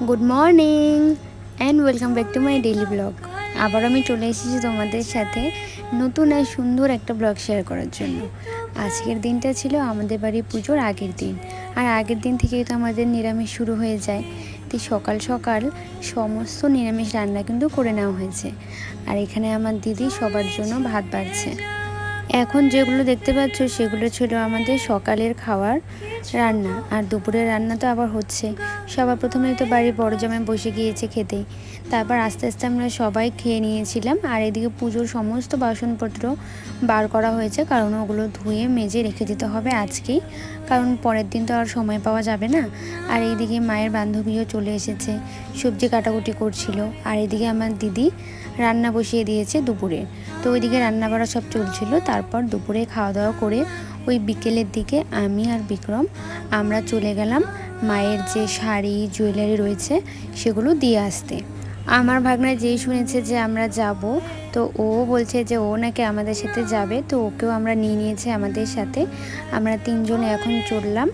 Good morning and welcome back to my daily blog. আবার আমি চলে এসেছি তোমাদের সাথে নতুন আর সুন্দর একটা ব্লগ শেয়ার করার জন্য। আজকের দিনটা ছিল আমাদের বাড়ি পুজোর আগের দিন, আর আগের দিন থেকেই তো আমাদের নিরামিষ শুরু হয়ে যায়। তো সকাল সকাল সমস্ত নিরামিষ রান্না কিন্তু করে নেওয়া হয়েছে, আর এখানে আমার দিদি সবার জন্য ভাত বাড়ছে। এখন যেগুলো দেখতে পাচ্ছ সেগুলো ছিল আমাদের সকালের খাওয়ার রান্না, আর দুপুরের রান্না তো আবার হচ্ছে। সবার প্রথমেই তো বাড়ির বড় জামাই বসে গিয়েছে খেতেই, তারপর আস্তে আস্তে আমরা সবাই খেয়ে নিয়েছিলাম। আর এদিকে পুজোর সমস্ত বাসনপত্র বার করা হয়েছে, কারণ ওগুলো ধুয়ে মেজে রেখে দিতে হবে আজকেই, কারণ পরের দিন তো আর সময় পাওয়া যাবে না। আর এইদিকে মায়ের বান্ধবীও চলে এসেছে, সবজি কাটাকুটি করছিল। আর এদিকে আমার দিদি রান্না বসিয়ে দিয়েছে দুপুরে, তো ওইদিকে রান্না বাড়া সব চলছিল। তারপর দুপুরে খাওয়া দাওয়া করে ওই বিকেলের দিকে আমি আর বিক্রম আমরা চলে গেলাম মায়ের যে শাড়ি জুয়েলারি রয়েছে সেগুলো দিয়ে আসতে। আমার ভাগনা যেই শুনেছে যে আমরা যাব, তো ও বলছে যে ও নাকি আমাদের সাথে যাবে, তো ওকেও আমরা নিয়ে নিয়েছে আমাদের সাথে। আমরা তিনজনে এখন চললাম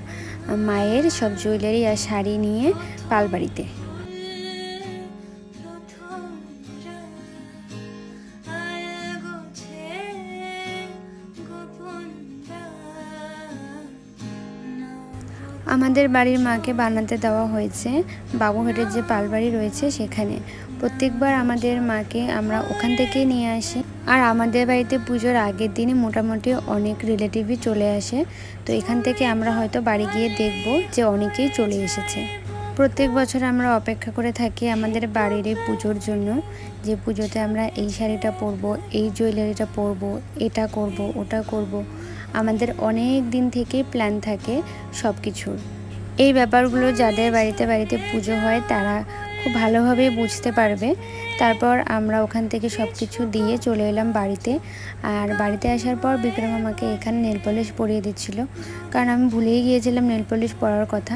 মায়ের সব জুয়েলারি আর শাড়ি নিয়ে পালবাড়িতে। আমাদের বাড়ির মাকে বানাতে দেওয়া হয়েছে বাবুঘাটের যে পালবাড়ি রয়েছে সেখানে। প্রত্যেকবার আমাদের মাকে আমরা ওখান থেকেই নিয়ে আসি। আর আমাদের বাড়িতে পুজোর আগের দিনই মোটামুটি অনেক রিলেটিভই চলে আসে, তো এখান থেকে আমরা হয়তো বাড়ি গিয়ে দেখব যে অনেকেই চলে এসেছে। প্রত্যেক বছর আমরা অপেক্ষা করে থাকি আমাদের বাড়ির এই পুজোর জন্য, যে পুজোতে আমরা এই শাড়িটা পরবো, এই জুয়েলারিটা পরবো, এটা করব, ওটা করব। আমাদের অনেক দিন থেকেই প্ল্যান থাকে সব কিছুর। এই ব্যাপারগুলো যাদের বাড়িতে বাড়িতে পুজো হয় তারা খুব ভালোভাবে বুঝতে পারবে। তারপর আমরা ওখান থেকে সব কিছু দিয়ে চলে এলাম বাড়িতে। আর বাড়িতে আসার পর বিক্রম আমাকে এখানে নেল পলিশ পরিয়ে দিচ্ছিল, কারণ আমি ভুলেই গিয়েছিলাম নেল পলিশ পরার কথা।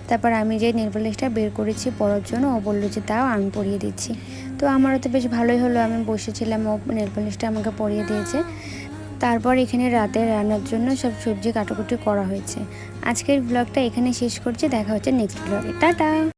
তারপর আমি যে নেল পলিশটা বের করেছি পরার জন্য, ও বললো যে তাও আমি পরিয়ে দিচ্ছি। তো আমারও তো বেশ ভালোই হলো, আমি বসেছিলাম, ও নেল পলিশটা আমাকে পরিয়ে দিয়েছে। তারপর এখানে রাতে রান্নার জন্য সব সবজি কাটাকুটি করা হয়েছে। আজকের ব্লগটা এখানে শেষ করছি, দেখা হচ্ছে নেক্সট ব্লগে। টাটা।